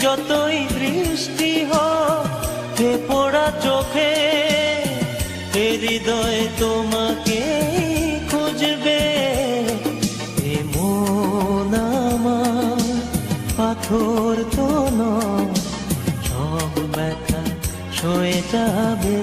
যতই বৃষ্টি হোক হে পোড়া চোখে, এ হৃদয় তোমাকে খুঁজবে। এ মন আমার পাথর তো নয়, সব ব্যথা সয়ে যাবে।